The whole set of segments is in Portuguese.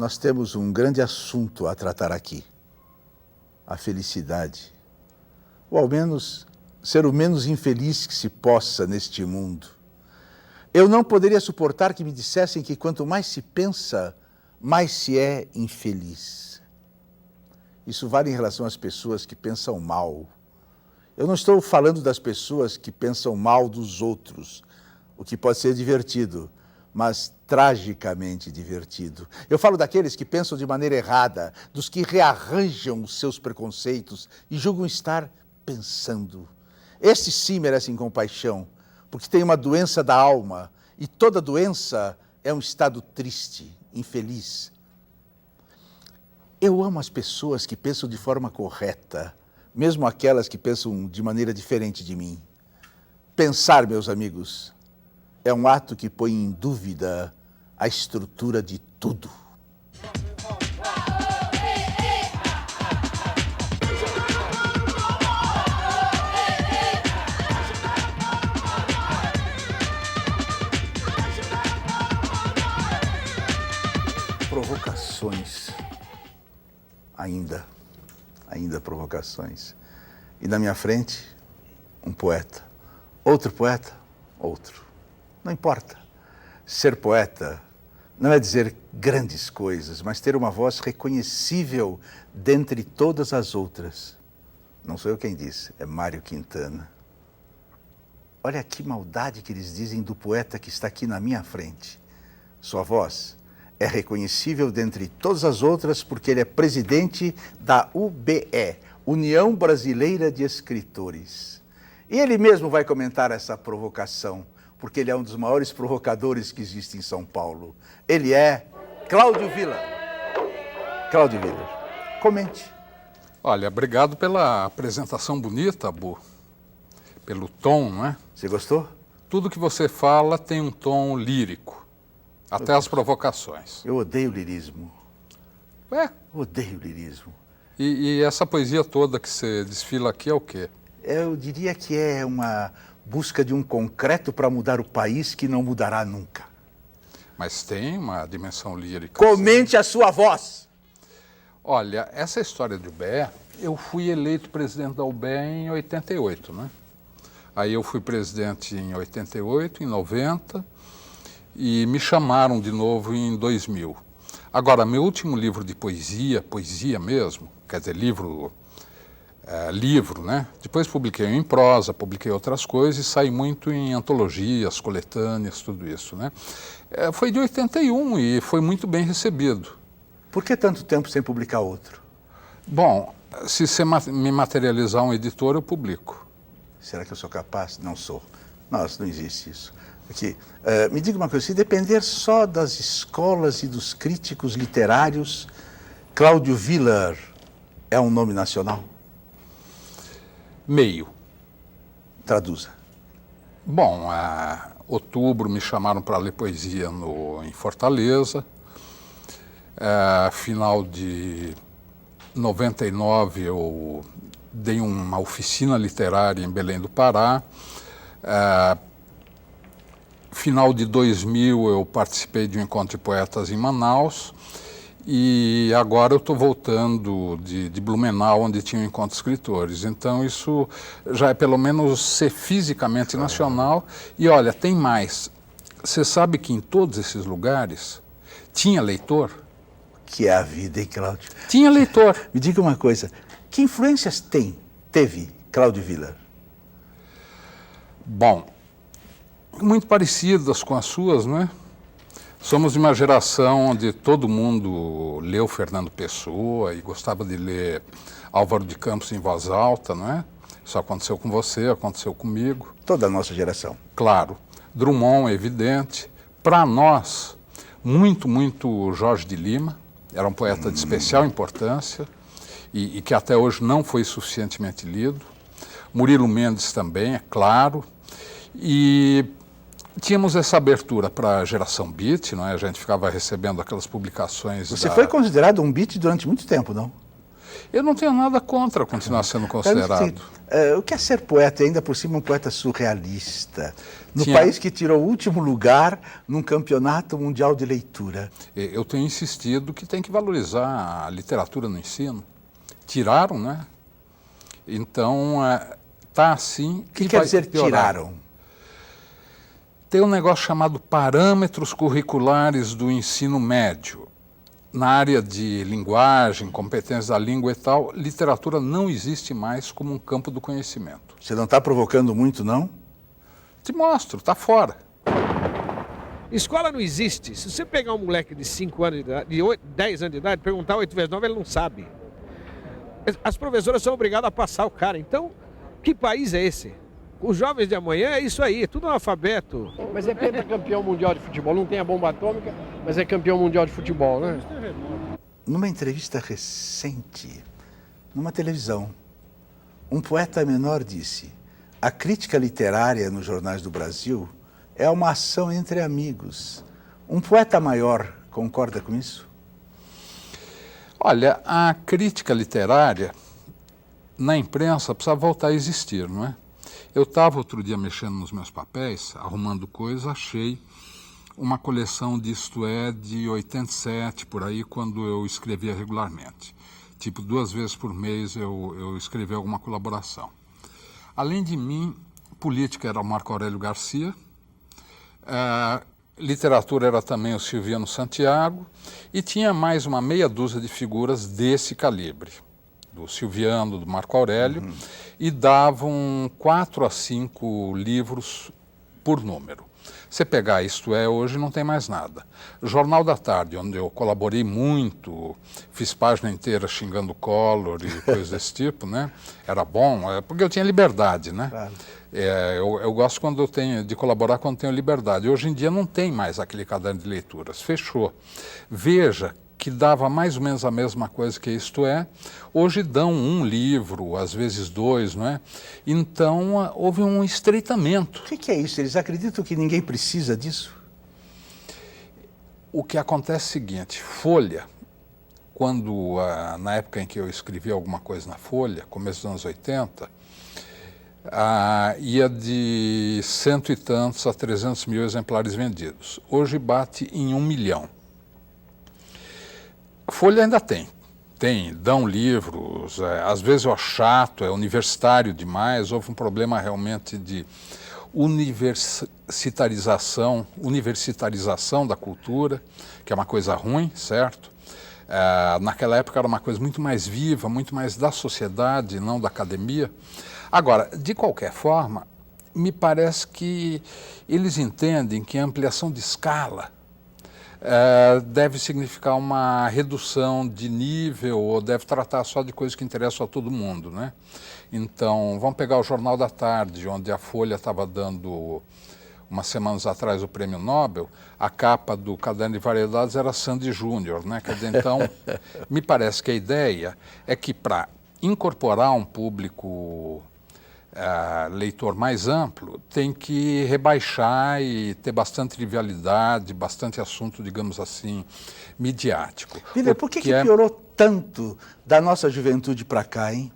Nós temos um grande assunto a tratar aqui. A felicidade. Ou ao menos ser o menos infeliz que se possa neste mundo. Eu não poderia suportar que me dissessem que quanto mais se pensa, mais se é infeliz. Isso vale em relação às pessoas que pensam mal. Eu não estou falando das pessoas que pensam mal dos outros, o que pode ser divertido, mas tragicamente divertido. Eu falo daqueles que pensam de maneira errada, dos que rearranjam os seus preconceitos e julgam estar pensando. Estes sim merecem compaixão, porque têm uma doença da alma, e toda doença é um estado triste, infeliz. Eu amo as pessoas que pensam de forma correta, mesmo aquelas que pensam de maneira diferente de mim. Pensar, meus amigos, é um ato que põe em dúvida a estrutura de tudo. Provocações. Ainda provocações. E na minha frente, um poeta. Outro poeta, outro. Não importa. Ser poeta não é dizer grandes coisas, mas ter uma voz reconhecível dentre todas as outras. Não sou eu quem disse, é Mário Quintana. Olha que maldade que eles dizem do poeta que está aqui na minha frente. Sua voz é reconhecível dentre todas as outras porque ele é presidente da UBE, União Brasileira de Escritores. E ele mesmo vai comentar essa provocação, porque ele é um dos maiores provocadores que existe em São Paulo. Ele é Cláudio Villa. Cláudio Villa, comente. Olha, obrigado pela apresentação bonita, Bu. Pelo tom, não é? Você gostou? Tudo que você fala tem um tom lírico, até as provocações. Eu odeio lirismo. Ué? Odeio lirismo. E essa poesia toda que você desfila aqui é o quê? Eu diria que é uma busca de um concreto para mudar o país que não mudará nunca. Mas tem uma dimensão lírica. Comente a sua voz. Olha, essa história de UBE, eu fui eleito presidente da UBE em 88, né? Aí eu fui presidente em 88, em 90, e me chamaram de novo em 2000. Agora, meu último livro de poesia mesmo, quer dizer, livro, né? Depois publiquei em prosa, publiquei outras coisas e saí muito em antologias, coletâneas, tudo isso, né? Foi de 81 e foi muito bem recebido. Por que tanto tempo sem publicar outro? Bom, se você me materializar um editor, eu publico. Será que eu sou capaz? Não sou. Nossa, não existe isso. Aqui, me diga uma coisa, se depender só das escolas e dos críticos literários, Cláudio Villa é um nome nacional? Meio. Traduza. Bom, outubro me chamaram para ler poesia em Fortaleza. Final de 99 eu dei uma oficina literária em Belém do Pará. Final de 2000 eu participei de um encontro de poetas em Manaus. E agora eu estou voltando de Blumenau, onde tinha um encontro de escritores. Então isso já é pelo menos ser fisicamente nacional. E olha, tem mais. Você sabe que em todos esses lugares tinha leitor? Que é a vida, hein, Cláudio? Tinha leitor. Me diga uma coisa, que influências teve Cláudio Villa? Bom, muito parecidas com as suas, não é? Somos de uma geração onde todo mundo leu Fernando Pessoa e gostava de ler Álvaro de Campos em voz alta, não é? Isso aconteceu com você, aconteceu comigo. Toda a nossa geração. Claro. Drummond, é evidente. Para nós, muito Jorge de Lima. Era um poeta de especial importância e que até hoje não foi suficientemente lido. Murilo Mendes também, é claro. E tínhamos essa abertura para a geração beat, não é? A gente ficava recebendo aquelas publicações. Você foi considerado um beat durante muito tempo, não? Eu não tenho nada contra continuar sendo considerado. O que é ser poeta, e ainda por cima um poeta surrealista, no país que tirou o último lugar num campeonato mundial de leitura? Eu tenho insistido que tem que valorizar a literatura no ensino. Tiraram, né? Então, está assim... O que quer dizer piorar. tiraram? Tem um negócio chamado parâmetros curriculares do ensino médio. Na área de linguagem, competências da língua e tal, literatura não existe mais como um campo do conhecimento. Você não está provocando muito, não? Te mostro, está fora. Escola não existe. Se você pegar um moleque de 5 anos de idade, de 10 anos de idade, perguntar 8 vezes 9, ele não sabe. As professoras são obrigadas a passar o cara. Então, que país é esse? Os jovens de amanhã é isso aí, é tudo analfabeto. Mas é campeão mundial de futebol, não tem a bomba atômica, mas é campeão mundial de futebol, né? Numa entrevista recente, numa televisão, um poeta menor disse: a crítica literária nos jornais do Brasil é uma ação entre amigos. Um poeta maior concorda com isso? Olha, a crítica literária na imprensa precisa voltar a existir, não é? Eu estava outro dia mexendo nos meus papéis, arrumando coisas, achei uma coleção de Isto É de 87, por aí, quando eu escrevia regularmente. Tipo, 2 vezes por mês eu escrevia alguma colaboração. Além de mim, política era o Marco Aurélio Garcia, literatura era também o Silviano Santiago, e tinha mais uma meia dúzia de figuras desse calibre, do Silviano, do Marco Aurélio, e davam 4 a 5 livros por número. Você pegar Isto É, hoje não tem mais nada. Jornal da Tarde, onde eu colaborei muito, fiz página inteira xingando Collor e coisas desse tipo, né? Era bom, porque eu tinha liberdade, né? Claro. Eu gosto de colaborar quando tenho liberdade. Hoje em dia não tem mais aquele caderno de leituras, fechou. Veja que dava mais ou menos a mesma coisa que Isto É, hoje dão 1 livro, às vezes 2, não é? Então, houve um estreitamento. O que é isso? Eles acreditam que ninguém precisa disso? O que acontece é o seguinte, Folha, quando, na época em que eu escrevi alguma coisa na Folha, começo dos anos 80, ia de 100 e tantos a 300 mil exemplares vendidos. Hoje bate em 1 milhão. Folha ainda dão livros, às vezes eu acho chato, é universitário demais, houve um problema realmente de universitarização da cultura, que é uma coisa ruim, certo? Naquela época era uma coisa muito mais viva, muito mais da sociedade, não da academia. Agora, de qualquer forma, me parece que eles entendem que a ampliação de escala deve significar uma redução de nível ou deve tratar só de coisas que interessam a todo mundo, né? Então, vamos pegar o Jornal da Tarde, onde a Folha estava dando, umas semanas atrás, o Prêmio Nobel, a capa do Caderno de Variedades era Sandy Júnior, né? Quer dizer, então, me parece que a ideia é que para incorporar um público leitor mais amplo, tem que rebaixar e ter bastante trivialidade, bastante assunto, digamos assim, midiático. Miller, por que piorou tanto da nossa juventude para cá, hein?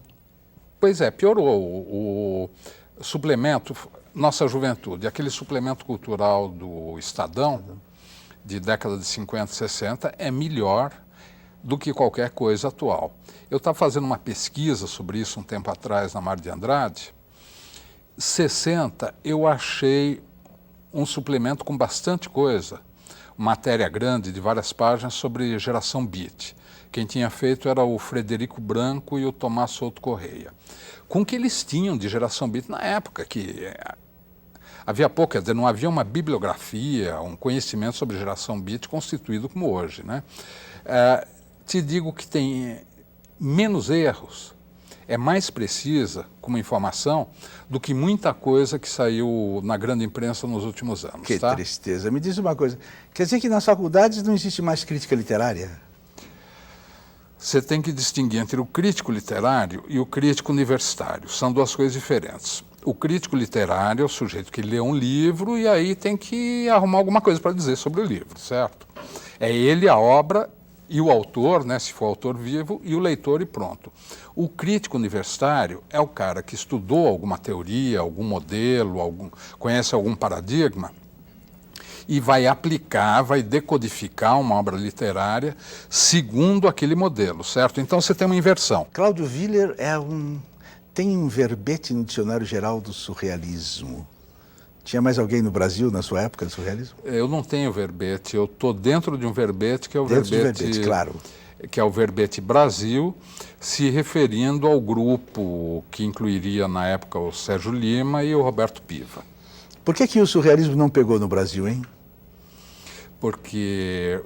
Pois é, piorou. O suplemento, Nossa Juventude, aquele suplemento cultural do Estadão, de década de 50, 60, é melhor do que qualquer coisa atual. Eu estava fazendo uma pesquisa sobre isso um tempo atrás na Mar de Andrade. 60, eu achei um suplemento com bastante coisa, matéria grande de várias páginas sobre geração beat. Quem tinha feito era o Frederico Branco e o Tomás Souto Correia. Com o que eles tinham de geração beat na época, que havia pouco, quer dizer, não havia uma bibliografia, um conhecimento sobre geração beat constituído como hoje, né? Te digo que tem menos erros, é mais precisa como informação do que muita coisa que saiu na grande imprensa nos últimos anos. Que tristeza. Me diz uma coisa, quer dizer que nas faculdades não existe mais crítica literária? Você tem que distinguir entre o crítico literário e o crítico universitário. São 2 coisas diferentes. O crítico literário é o sujeito que lê um livro e aí tem que arrumar alguma coisa para dizer sobre o livro, certo? É ele, a obra e o autor, né, se for autor vivo, e o leitor e pronto. O crítico universitário é o cara que estudou alguma teoria, algum modelo, conhece algum paradigma e vai aplicar, vai decodificar uma obra literária segundo aquele modelo, certo? Então você tem uma inversão. Cláudio Willer tem um verbete no Dicionário Geral do Surrealismo. Tinha mais alguém no Brasil na sua época de surrealismo? Eu não tenho verbete, eu estou dentro de um verbete que é o verbete, claro. Que é o verbete Brasil, se referindo ao grupo que incluiria na época o Sérgio Lima e o Roberto Piva. Por que o surrealismo não pegou no Brasil, hein? Porque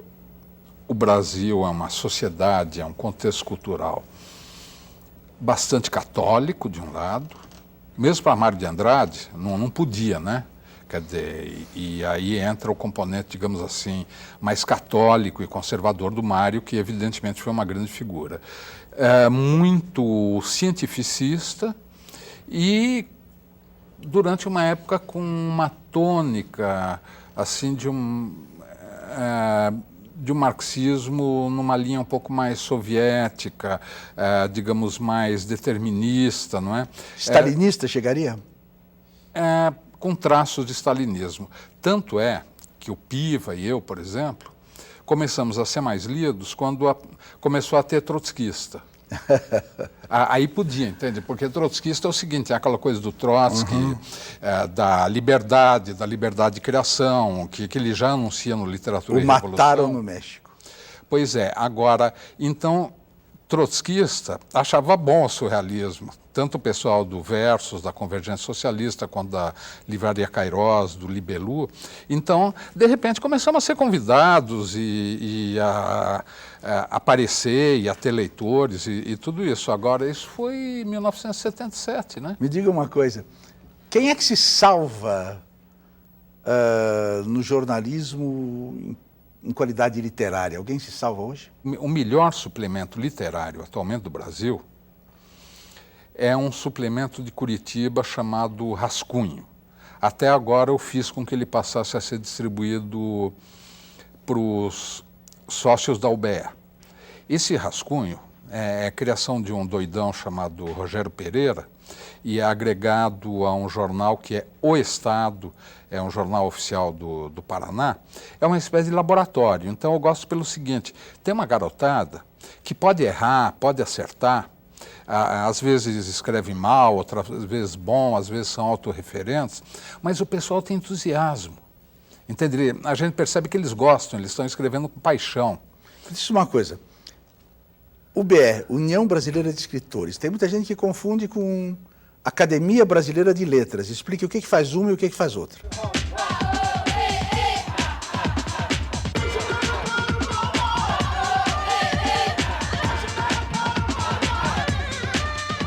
o Brasil é uma sociedade, é um contexto cultural bastante católico, de um lado, mesmo para Mário de Andrade, não podia, né? Quer dizer, e aí entra o componente, digamos assim, mais católico e conservador do Mário, que evidentemente foi uma grande figura. Muito cientificista e, durante uma época, com uma tônica, assim, de um marxismo numa linha um pouco mais soviética, digamos, mais determinista, não é? Stalinista chegaria? Com traços de stalinismo. Tanto é que o Piva e eu, por exemplo, começamos a ser mais lidos quando começou a ter trotskista. Aí podia, entende? Porque trotskista é o seguinte, é aquela coisa do Trotsky, da liberdade de criação, que ele já anuncia no Literatura e Revolução. O mataram no México. Pois é, agora, então, trotskista achava bom o surrealismo, tanto o pessoal do Versus, da Convergência Socialista, quanto da Livraria Cairós, do Libelu. Então, de repente, começamos a ser convidados e a aparecer e a ter leitores e tudo isso. Agora, isso foi em 1977, né? Me diga uma coisa, quem é que se salva no jornalismo em qualidade literária? Alguém se salva hoje? O melhor suplemento literário atualmente do Brasil é um suplemento de Curitiba chamado Rascunho. Até agora eu fiz com que ele passasse a ser distribuído para os sócios da UBE. Esse rascunho é a criação de um doidão chamado Rogério Pereira e é agregado a um jornal que é O Estado, é um jornal oficial do Paraná. É uma espécie de laboratório. Então eu gosto pelo seguinte, tem uma garotada que pode errar, pode acertar, às vezes escreve mal, outras vezes bom, às vezes são autorreferentes, mas o pessoal tem entusiasmo. Entende? A gente percebe que eles gostam, eles estão escrevendo com paixão. Diz uma coisa, UBE, União Brasileira de Escritores, tem muita gente que confunde com Academia Brasileira de Letras. Explique o que faz uma e o que faz outra.